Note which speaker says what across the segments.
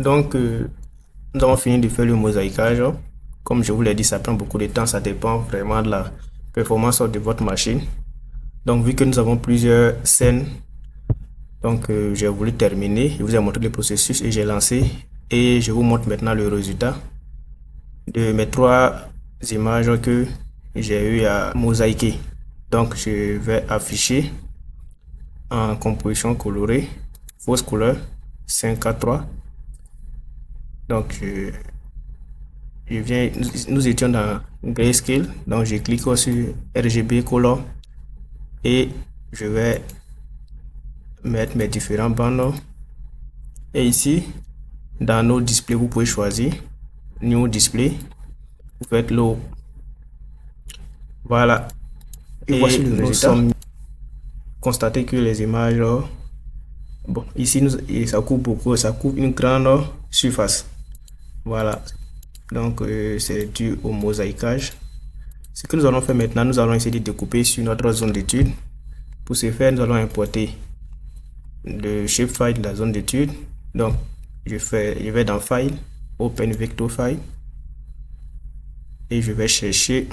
Speaker 1: Donc, nous avons fini de faire le mosaïquage. Comme je vous l'ai dit, ça prend beaucoup de temps. Ça dépend vraiment de la performance de votre machine. Donc, vu que nous avons plusieurs scènes, donc j'ai voulu terminer. Je vous ai montré le processus et j'ai lancé. Et je vous montre maintenant le résultat de mes 3 images que j'ai eu à mosaïquer. Donc, je vais afficher en composition colorée, fausse couleur, 5:3. Donc, nous étions dans Grayscale, donc je clique sur RGB Color et je vais mettre mes différents bandes. Et ici, dans nos displays, vous pouvez choisir New Display. Vous faites low. Voilà. Et voici le résultat. Constatez que les images, bon, ici, ça coupe beaucoup, ça coupe une grande surface. Voilà. Donc, c'est dû au mosaïquage. Ce que nous allons faire maintenant, nous allons essayer de découper sur notre zone d'étude. Pour ce faire, nous allons importer le shapefile de la zone d'étude. Donc, je vais dans File, Open Vector File. Et je vais chercher,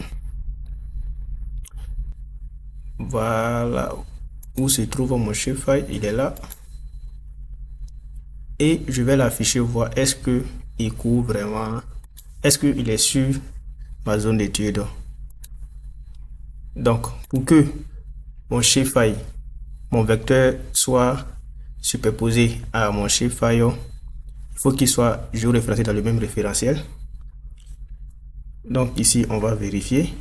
Speaker 1: voilà, où se trouve mon shapefile. Il est là. Et je vais l'afficher, voir est-ce que il couvre vraiment, est-ce qu'il est sur ma zone d'étude. Donc, pour que mon shapefile, mon vecteur soit superposé à mon shapefile, il faut qu'il soit géoréférencé dans le même référentiel. Donc ici, on va vérifier.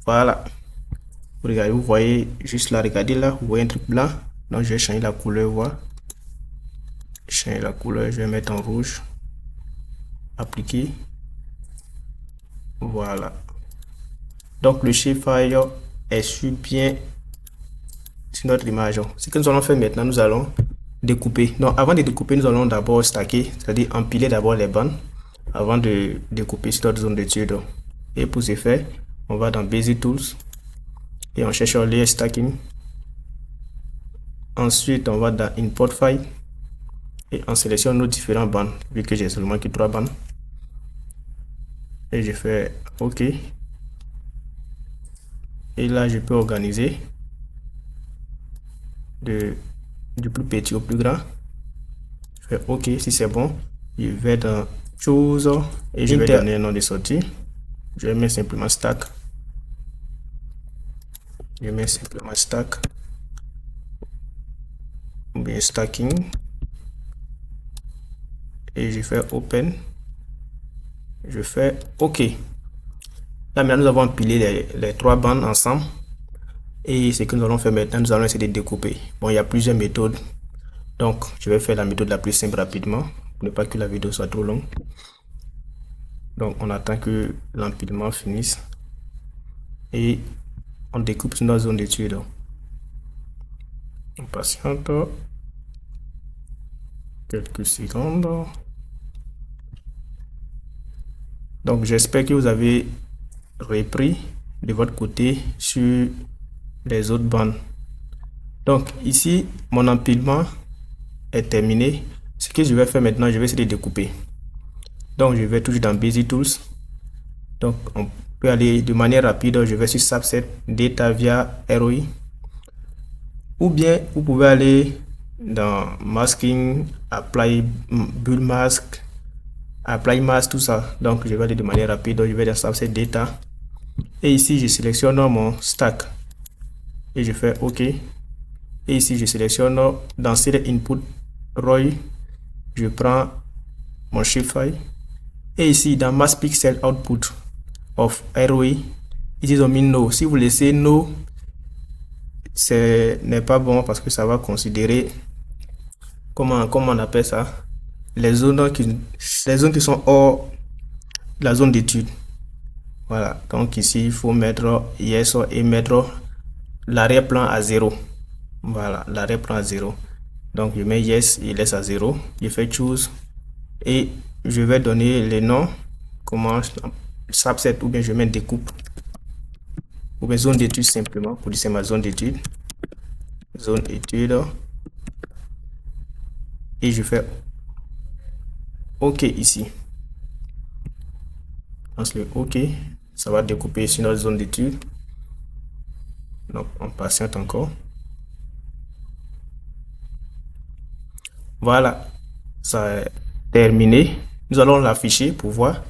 Speaker 1: Voilà. Regardez, vous voyez juste là, regardez là, vous voyez un truc blanc. Donc je vais changer la couleur, voir. Changer la couleur, je vais mettre en rouge. Appliquer. Voilà. Donc le shapefile est sur bien sur notre image. Ce que nous allons faire maintenant, nous allons découper. Donc avant de découper, nous allons d'abord stacker, c'est-à-dire empiler d'abord les bandes avant de découper sur notre zone d'étude. Et pour ce faire, on va dans Basic Tools et on cherche Layer Stacking. Ensuite, on va dans Import File et on sélectionne nos différentes bandes, vu que j'ai seulement que 3 bandes. Et je fais OK. Et là, je peux organiser du plus petit au plus grand. Je fais OK. Si c'est bon, je vais dans Choose et je vais donner un nom de sortie. Je vais mettre simplement Stack. Je mets simplement Stack ou bien Stacking et je fais Open. Je fais OK. Là maintenant, nous avons empilé les 3 bandes ensemble. Et ce que nous allons faire maintenant, nous allons essayer de découper. Bon, il y a plusieurs méthodes. Donc, je vais faire la méthode la plus simple rapidement, pour ne pas que la vidéo soit trop longue. Donc, on attend que l'empilement finisse. Et on découpe sur notre zone d'étude. On patiente quelques secondes. Donc, j'espère que vous avez repris de votre côté sur les autres bandes. Donc ici, mon empilement est terminé. Ce que je vais faire maintenant, je vais essayer de découper. Donc je vais toujours dans Basic Tools. Donc on peut aller de manière rapide. Je vais sur Subset Data via ROI. Ou bien vous pouvez aller dans Masking, Apply Bull Mask, Apply Mask, tout ça. Donc je vais aller de manière rapide. Je vais dans Subset Data. Et ici, je sélectionne mon stack. Et je fais OK. Et ici, je sélectionne dans Select Input ROI. Je prends mon shapefile. Et ici, dans Mass Pixel Output of ROI, ici, ils ont mis No. Si vous laissez No, ce n'est pas bon parce que ça va considérer, comment on appelle ça, les zones qui sont hors la zone d'étude. Voilà, donc ici il faut mettre Yes et mettre l'arrière-plan à 0. Voilà, l'arrière-plan à 0. Donc je mets Yes et laisse à 0. Je fais Choose et je vais donner les noms. Comment subset ou bien je mets découpe ou bien zone d'étude simplement pour dire c'est ma zone d'étude. Zone étude. et je fais OK ici. Lance le OK, ça va découper sur notre zone d'étude. Donc on patiente encore. Voilà, ça est terminé. Nous allons l'afficher pour voir.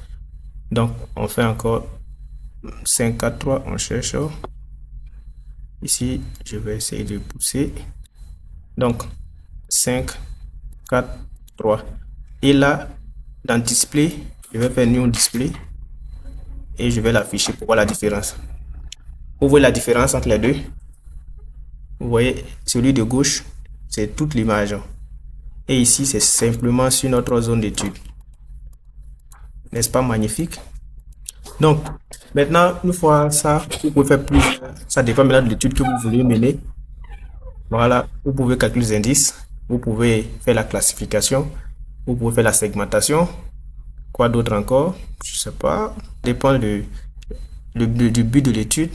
Speaker 1: Donc on fait encore 5, 4, 3, on cherche. Ici, je vais essayer de pousser. Donc 5, 4, 3. Et là, dans Display, je vais faire New Display et je vais l'afficher pour voir la différence. Vous voyez la différence entre les deux? Vous voyez, celui de gauche, c'est toute l'image. Et ici, c'est simplement sur notre zone d'étude. N'est-ce pas magnifique? Donc, maintenant, une fois ça, vous pouvez faire plus. Ça dépend maintenant de l'étude que vous voulez mener. Voilà, vous pouvez calculer les indices. Vous pouvez faire la classification. Vous pouvez faire la segmentation. Quoi d'autre encore? Je sais pas. Dépend du but de l'étude.